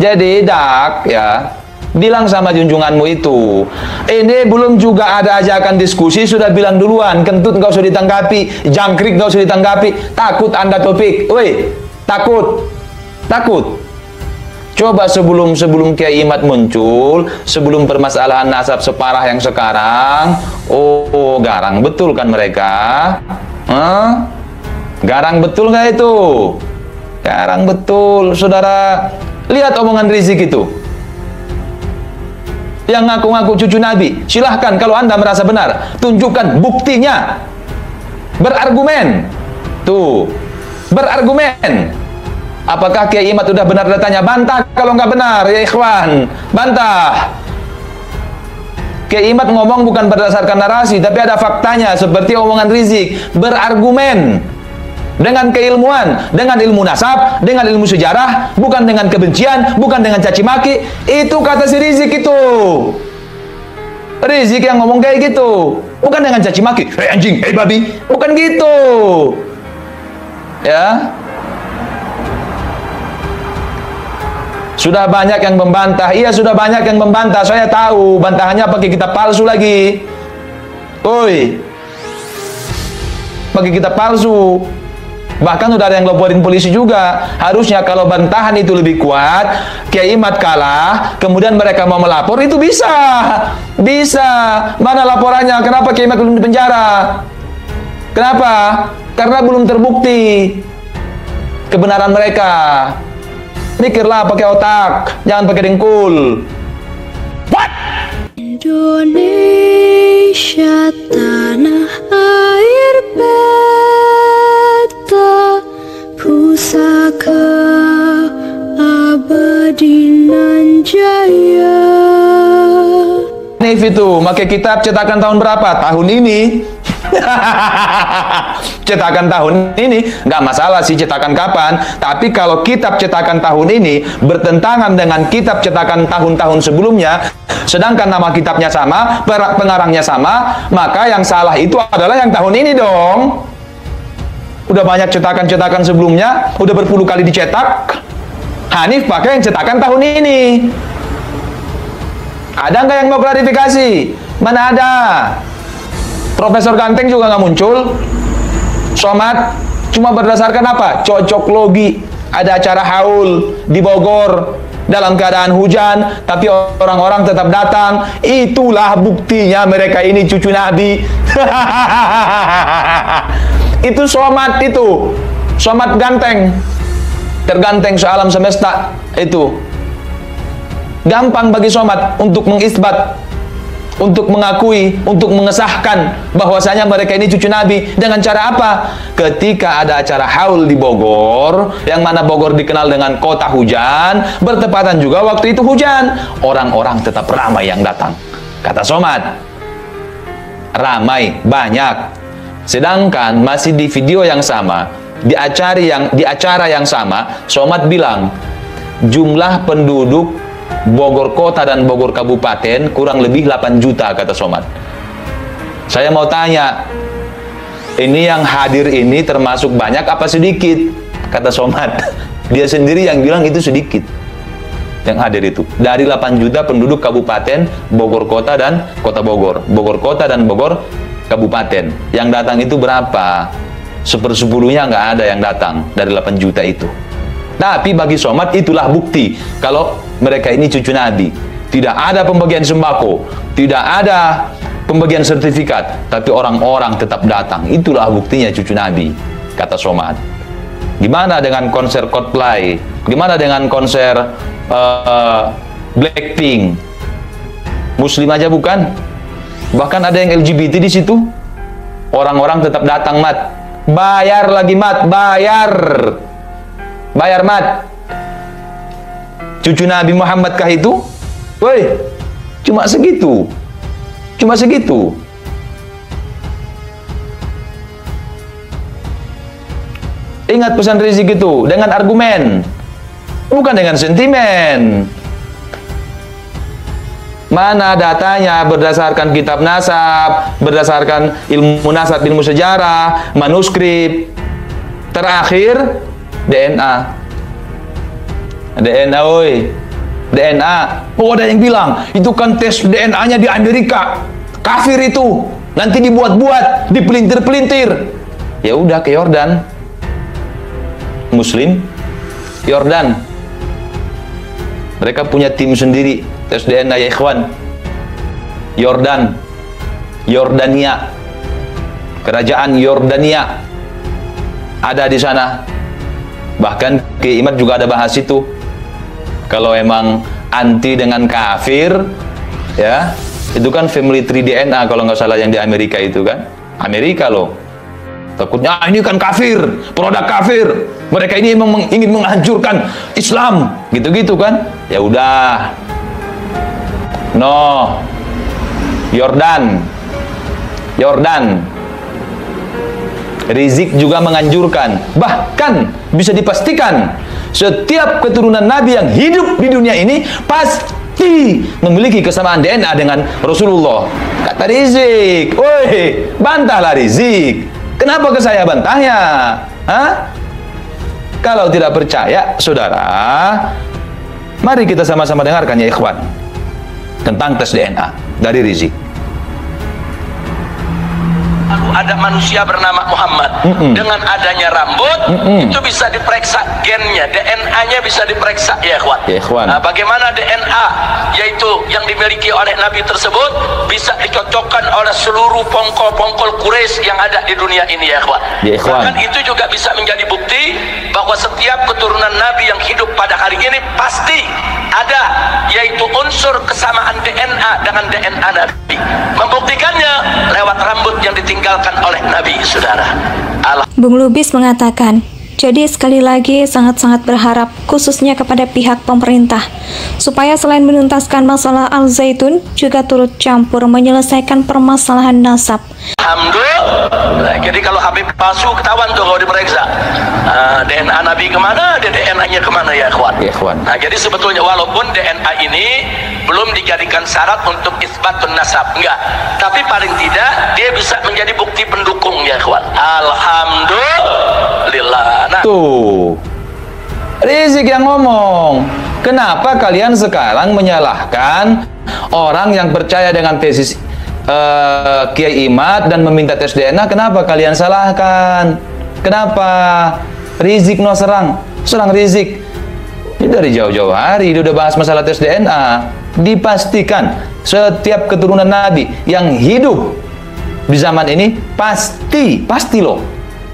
Jadi Dak ya, bilang sama junjunganmu itu, ini belum juga ada ajakan diskusi sudah bilang duluan, kentut nggak usah ditanggapi, jangkrik nggak usah ditanggapi, takut Anda topik, woi, takut. Coba sebelum Kiai Imad muncul, sebelum permasalahan nasab separah yang sekarang, oh garang betul kan mereka? Garang betul nggak itu? Garang betul, saudara. Lihat omongan Rizik itu, yang ngaku-ngaku cucu Nabi. Silahkan kalau Anda merasa benar, tunjukkan buktinya. Berargumen. Tuh, berargumen. Apakah Kiai Imad sudah benar datanya? Bantah kalau nggak benar, ya ikhwan. Bantah. Kiai Imad ngomong bukan berdasarkan narasi, tapi ada faktanya, seperti omongan Rizik. Berargumen. Dengan keilmuan, dengan ilmu nasab, dengan ilmu sejarah, bukan dengan kebencian, bukan dengan caci maki. Itu kata si Rizik itu. Rizik yang ngomong kayak gitu, bukan dengan caci maki. Hei anjing, hei babi, bukan gitu. Ya. Sudah banyak yang membantah. Iya, sudah banyak yang membantah. Saya tahu bantahannya pakai kitab palsu lagi. Oi. Pakai kitab palsu. Bahkan udah ada yang laporin polisi juga. Harusnya kalau bantahan itu lebih kuat, Kiai Imad kalah, kemudian mereka mau melapor, itu bisa. Bisa. Mana laporannya? Kenapa Kiai Imad belum dipenjara? Kenapa? Karena belum terbukti kebenaran mereka. Mikirlah pakai otak, jangan pakai dengkul. What? Indonesia tanah air beta, pusaka abadi nan jaya. Nif itu, pakai kitab cetakan tahun berapa? Tahun ini. Cetakan tahun ini nggak masalah sih cetakan kapan, tapi kalau kitab cetakan tahun ini bertentangan dengan kitab cetakan tahun-tahun sebelumnya, sedangkan nama kitabnya sama, pengarangnya sama, maka yang salah itu adalah yang tahun ini dong. Udah banyak cetakan-cetakan sebelumnya, udah berpuluh kali dicetak. Hanif pakai yang cetakan tahun ini. Ada nggak yang mau klarifikasi? Mana ada? Profesor Ganteng juga nggak muncul. Somad cuma berdasarkan apa? Cocok logi. Ada acara haul di Bogor dalam keadaan hujan, tapi orang-orang tetap datang. Itulah buktinya mereka ini cucu Nabi. Itu Somad itu. Somad Ganteng. Terganteng sealam semesta itu. Gampang bagi Somad untuk mengisbat, untuk mengakui, untuk mengesahkan bahwasanya mereka ini cucu Nabi. Dengan cara apa? Ketika ada acara haul di Bogor, yang mana Bogor dikenal dengan kota hujan, bertepatan juga waktu itu hujan, orang-orang tetap ramai yang datang. Kata Somad, ramai, banyak. Sedangkan masih di video yang sama, di acara yang sama, Somad bilang jumlah penduduk Bogor Kota dan Bogor Kabupaten kurang lebih 8 juta, kata Somad. Saya mau tanya, ini yang hadir ini termasuk banyak apa sedikit? Kata Somad. Dia sendiri yang bilang itu sedikit yang hadir itu. Dari 8 juta penduduk Kabupaten Bogor Kota dan Kota Bogor, Bogor Kota dan Bogor Kabupaten, yang datang itu berapa? 1/10-nya nggak ada yang datang dari 8 juta itu. Tapi bagi Somad itulah bukti kalau mereka ini cucu Nabi. Tidak ada pembagian sembako, tidak ada pembagian sertifikat, tapi orang-orang tetap datang. Itulah buktinya cucu Nabi, kata Somad. Gimana dengan konser Coldplay? Gimana dengan konser Blackpink? Muslim aja bukan? Bahkan ada yang LGBT di situ. Orang-orang tetap datang, Mat. Bayar lagi, Mat. Bayar. Bayar, Mat. Cucu Nabi Muhammad kah itu? Woi, cuma segitu. Cuma segitu. Ingat pesan Rizik itu, dengan argumen, bukan dengan sentimen. Mana datanya berdasarkan kitab nasab, berdasarkan ilmu nasab, ilmu sejarah, manuskrip. Terakhir DNA. DNA, oi. DNA. Oh, ada yang bilang itu kan tes DNA-nya di Amerika. Kafir itu. Nanti dibuat-buat, dipelintir-pelintir. Ya udah ke Yordan. Muslim, Yordan. Mereka punya tim sendiri tes DNA ya ikhwan. Yordan, Yordania, kerajaan Yordania ada di sana. Bahkan Kiai Imad juga ada bahas itu. Kalau emang anti dengan kafir, ya itu kan family tree DNA kalau nggak salah yang di Amerika itu kan. Amerika loh. Takutnya ini kan kafir, produk kafir. Mereka ini memang ingin menghancurkan Islam, gitu-gitu kan? Ya udah. No. Yordan. Rizik juga menganjurkan, bahkan bisa dipastikan setiap keturunan Nabi yang hidup di dunia ini pasti memiliki kesamaan DNA dengan Rasulullah. Kata Rizik, woi, bantahlah Rizik. Kenapa ke saya bantahnya? Hah? Kalau tidak percaya, saudara, mari kita sama-sama dengarkan ya ikhwan tentang tes DNA dari Rizik. Lalu ada manusia bernama Muhammad dengan adanya rambut itu bisa diperiksa gennya, DNA-nya bisa diperiksa ya ikhwan. Nah, bagaimana DNA yaitu yang dimiliki oleh Nabi tersebut bisa dicocokkan oleh seluruh pongkol-pongkol Quraisy yang ada di dunia ini ya ikhwan. Bahkan itu juga bisa menjadi bukti bahwa setiap keturunan Nabi yang hidup pada hari ini pasti ada yaitu unsur kesamaan DNA dengan DNA Nabi. Membuktikannya lewat rambut yang ditinggalkan oleh Nabi, saudara. Bung Lubis mengatakan, jadi sekali lagi sangat-sangat berharap khususnya kepada pihak pemerintah supaya selain menuntaskan masalah Al-Zaitun juga turut campur menyelesaikan permasalahan nasab. Alhamdulillah. Jadi kalau Habib palsu ketahuan tuh kalau diperiksa. DNA Nabi kemana, DNA-nya kemana ya ikhwan. Nah, jadi sebetulnya walaupun DNA ini belum dijadikan syarat untuk isbatun nasab, enggak. Tapi paling tidak dia bisa menjadi bukti pendukung ya ikhwan. Alhamdulillah. Nah, tuh Rizik yang ngomong. Kenapa kalian sekarang menyalahkan orang yang percaya dengan tesis Kiai Imad dan meminta tes DNA? Kenapa kalian salahkan? Kenapa? Rizik no serang Rizik. Ini dari jauh-jauh hari dia udah bahas masalah tes DNA. Dipastikan setiap keturunan Nabi yang hidup di zaman ini pasti loh.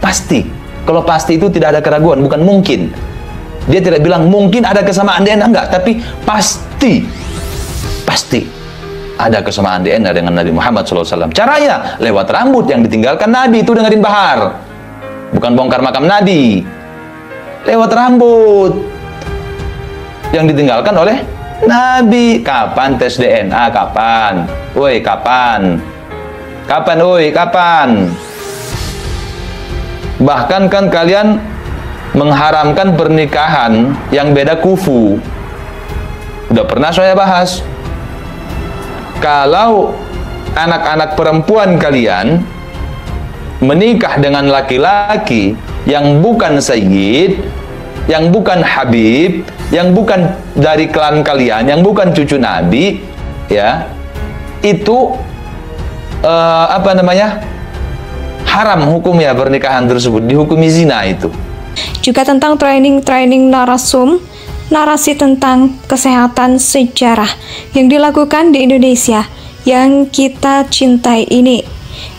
Pasti. Kalau pasti itu tidak ada keraguan, bukan mungkin. Dia tidak bilang mungkin ada kesamaan DNA, enggak, tapi pasti ada kesamaan DNA dengan Nabi Muhammad SAW. Caranya lewat rambut yang ditinggalkan Nabi, itu dengerin Bahar, bukan bongkar makam Nabi. Lewat rambut yang ditinggalkan oleh Nabi. Kapan tes DNA? Kapan? Woi, kapan? Kapan? Bahkan kan kalian mengharamkan pernikahan yang beda kufu. Udah pernah saya bahas. Kalau anak-anak perempuan kalian menikah dengan laki-laki yang bukan sayyid, yang bukan habib, yang bukan dari klan kalian, yang bukan cucu Nabi, ya, itu haram hukumnya pernikahan tersebut, dihukumi zina itu. Juga tentang training narasi tentang kesehatan sejarah yang dilakukan di Indonesia yang kita cintai ini.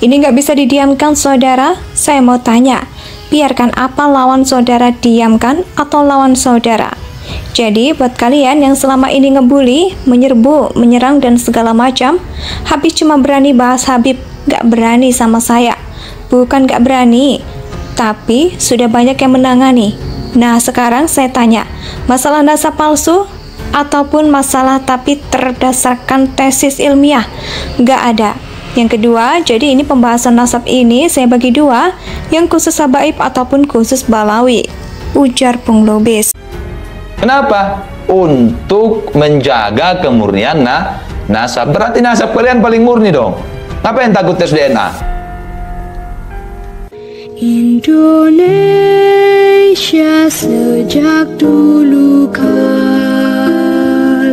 Ini nggak bisa didiamkan, saudara. Saya mau tanya, biarkan apa lawan saudara diamkan atau lawan saudara? Jadi buat kalian yang selama ini ngebully, menyerbu, menyerang dan segala macam, Habib cuma berani bahas Habib, nggak berani sama saya. Bukan nggak berani, tapi sudah banyak yang menangani. Nah, sekarang saya tanya, masalah nasab palsu ataupun masalah tapi terdasarkan tesis ilmiah? Nggak ada. Yang kedua, jadi ini pembahasan nasab ini saya bagi dua, yang khusus habaib ataupun khusus balawi, ujar Bung Lubis. Kenapa? Untuk menjaga kemurnian nasab. Berarti nasab kalian paling murni dong. Ngapain takut tes DNA? Indonesia sejak dulu kala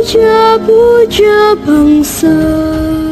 puja-puja bangsa.